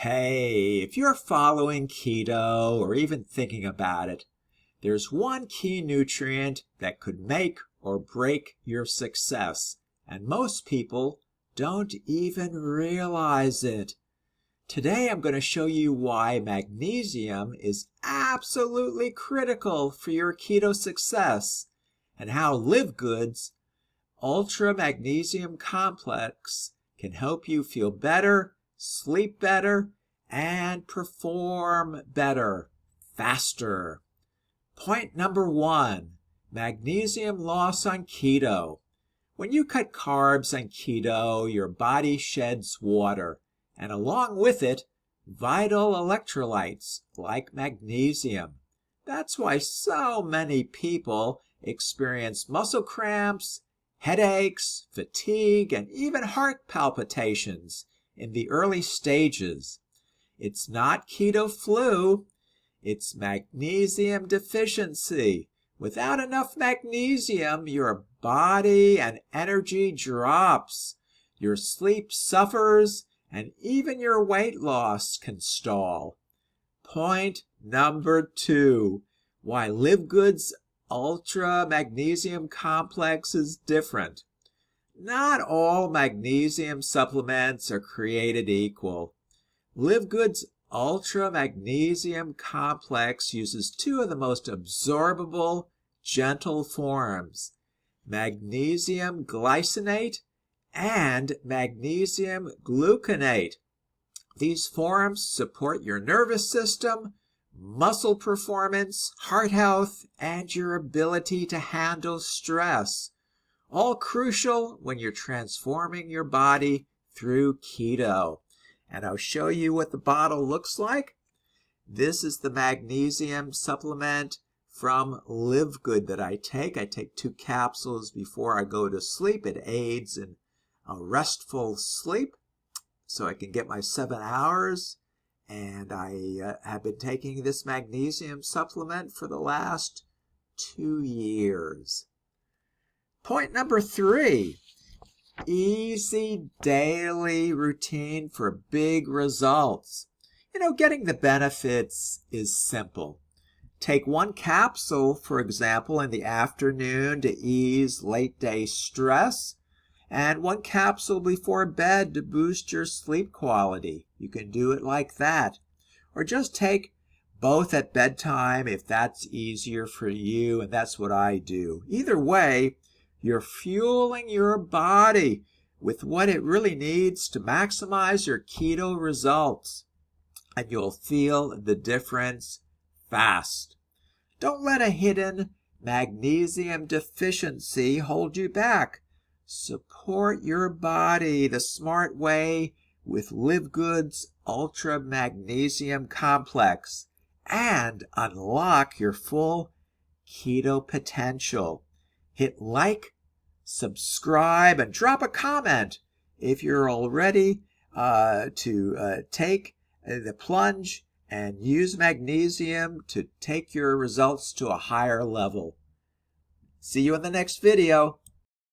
Hey, if you're following keto or even thinking about it, there's one key nutrient that could make or break your success, and most people don't even realize it. Today I'm going to show you why magnesium is absolutely critical for your keto success and how LiveGood's Ultra Magnesium Complex can help you feel better, sleep better, and perform better, faster. Point number 1, magnesium loss on keto. When you cut carbs on keto, your body sheds water, and along with it, vital electrolytes like magnesium. That's why so many people experience muscle cramps, headaches, fatigue, and even heart palpitations in the early stages. It's not keto flu, it's magnesium deficiency. Without enough magnesium, your body and energy drops, your sleep suffers, and even your weight loss can stall. Point number 2, why LiveGood's Ultra Magnesium Complex is different. Not all magnesium supplements are created equal. LiveGood's Ultra Magnesium Complex uses 2 of the most absorbable, gentle forms, magnesium glycinate and magnesium gluconate. These forms support your nervous system, muscle performance, heart health, and your ability to handle stress. All crucial when you're transforming your body through keto. And I'll show you what the bottle looks like. This is the magnesium supplement from LiveGood that I take. I take 2 capsules before I go to sleep. It aids in a restful sleep so I can get my 7 hours. And I have been taking this magnesium supplement for the last 2 years. Point number 3, easy daily routine for big results. Getting the benefits is simple. Take 1 capsule, for example, in the afternoon to ease late day stress, and 1 capsule before bed to boost your sleep quality. You can do it like that. Or just take both at bedtime if that's easier for you, and that's what I do. Either way, you're fueling your body with what it really needs to maximize your keto results, and you'll feel the difference fast. Don't let a hidden magnesium deficiency hold you back. Support your body the smart way with LiveGood's Ultra Magnesium Complex and unlock your full keto potential. Hit like, subscribe, and drop a comment if you're all ready to take the plunge and use magnesium to take your results to a higher level. See you in the next video.